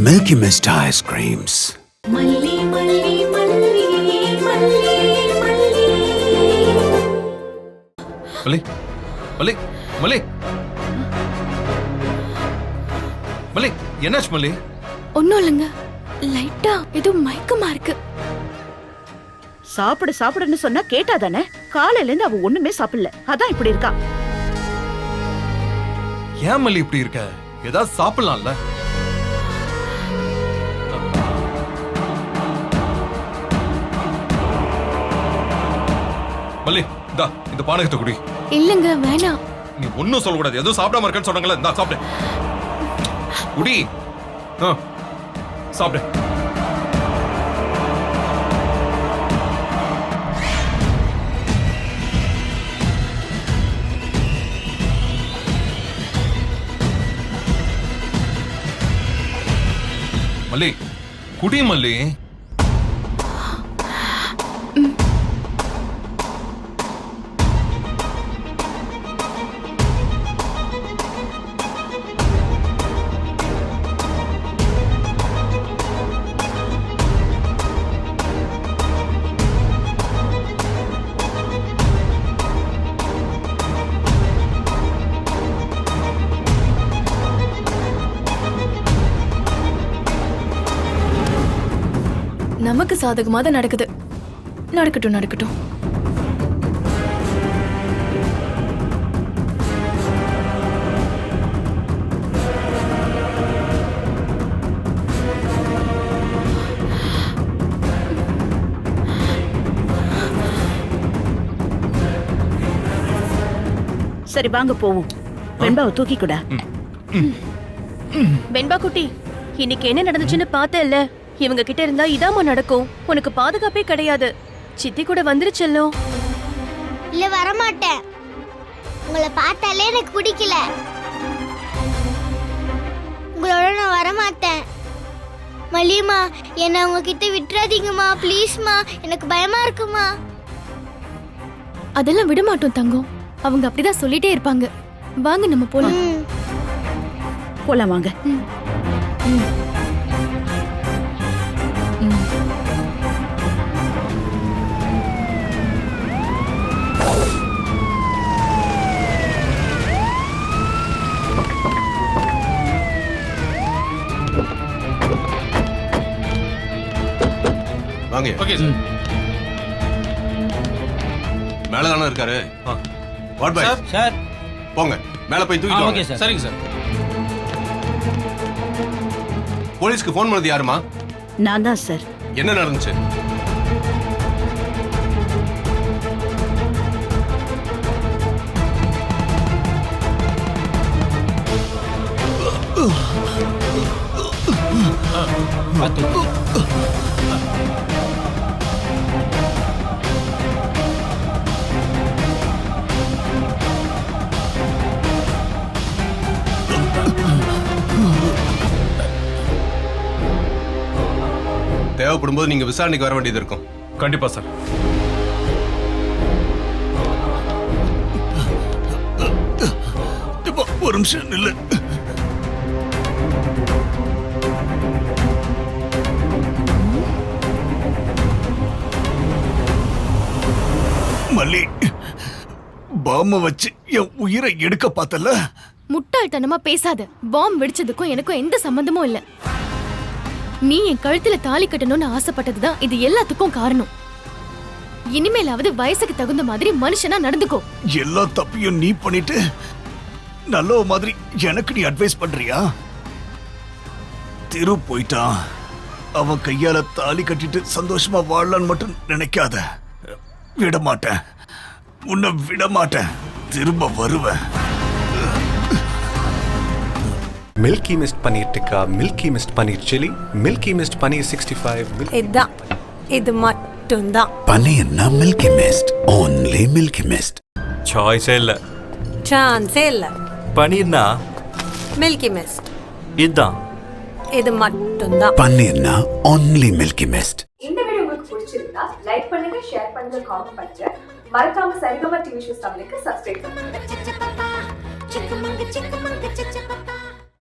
Milky Mist ice creams. மல்லி மல்லி மல்லி மல்லி மல்லி மல்லி மல்லி மல்லி என்னாச்சு மல்லி? ஒன்னும் இல்லைங்க, லைட்டா ஏதோ மயக்கமா இருக்கு. சாப்பிடு சாப்பிடுன்னு சொன்னா கேட்டாதானே? காலையில இருந்து அவ ஒண்ணுமே சாப்பிடல, அதான் இப்படி இருக்கா. ஏன் மல்லி இப்படி இருக்க? ஏதாவது சாப்பிடலாம்ல? மல்லி இந்தா இந்த பானகத்தை குடி. இல்லங்க வேணாம். நீ ஒன்னும் சொல்லக்கூடாது. எதுவும் சாப்பிடாம இருக்கேன்னு சொன்னாங்கல்ல, இந்தா சாப்பிடு. குடி. சாப்பிடு. மல்லி குடி மல்லி. நமக்கு சாதகமா தான் நடக்குது. நடக்கட்டும் நடக்கட்டும். சரி வாங்க போவோம். வெண்பாவை தூக்கி கூட. வெண்பா குட்டி, இன்னைக்கு என்ன நடந்துச்சுன்னு பார்த்தேல்ல? இவங்க கிட்ட இருந்தா இதாம நடக்கும். உனக்கு பாதுகாப்பே கிடையாது. சித்தி கூட வந்துருச்சல்லோ. இல்ல வரமாட்டேன். உங்களை பார்த்தாலே எனக்கு பிடிக்கல. உங்களோட நான் வரமாட்டேன். மல்லியம்மா, என்ன உங்ககிட்ட விட்டுறாதீங்கம்மா, ப்ளீஸ்மா. எனக்கு பயமா இருக்குமா. அதெல்லாம் விட மாட்டோம் தங்கம். அவங்க அப்படிதான் சொல்லிட்டே இருப்பாங்க. வாங்க நம்ம போலாம். போலாம் வாங்க. வாங்க. Okay sir. மேல தானே இருக்காரு. வாட் பாய் சார் போங்க, மேல போய் தூக்கிட்டு வாங்க. சார். சரிங்க சார். போலீஸ்க்கு ஃபோன் பண்ணது யாருமா? நான் தான் சார். என்ன நடந்துச்சு? தேவைப்படும் போது நீங்க விசாரணைக்கு வர வேண்டியது இருக்கும். கண்டிப்பா சார். ஒரு நிமிஷம் இல்ல. மல்லி, பாம்ப வச்சு என் உயிரை எடுக்க பார்த்தல. முட்டாள்தனமா பேசாத. பாம் வெடிச்சதுக்கும் எனக்கும் எந்த சம்பந்தமும் இல்ல. நீ என் கழுத்துல தாலி கட்டணும்னு ஆசைப்பட்டதுதான் இது எல்லாத்துக்கும் காரணம். இனிமேலாவது வயசுக்கு தகுந்த மாதிரி மனுஷனா நடந்துக்கோ. எல்லா தப்பையும் நீ பண்ணிட்டு நல்ல மாதிரி எனக்கு நீ அட்வைஸ் பண்றியா? திரு போயிட்டான். அவன் கையால தாலி கட்டிட்டு சந்தோஷமா வாழலான்னு மட்டும் நினைக்காத. விட மாட்டேன், உன்னை விட மாட்டேன். திரும்ப வருவேன். Milky mist paneer tikka, milky mist paneer chilli, milky mist paneer 65. இதான், இது மட்டும்தான். பன்னீர்னா milky mist, only milky mist. சாய்ஸே இல்ல, சான்ஸே இல்ல. பன்னீர்னா மில்கி மிஸ்ட், இதுதான், இது மட்டும்தான். பன்னீர்னா only மில்கி மிஸ்ட். இந்த வீடியோ உங்களுக்கு பிடிச்சிருந்தா லைக் பண்ணுங்க, ஷேர் பண்ணுங்க, காமெண்ட் பண்ணுங்க. மறக்காம சரிகமா டிவி ஷோஸ் தமிழுக்கு சப்ஸ்கிரைப் பண்ணுங்க.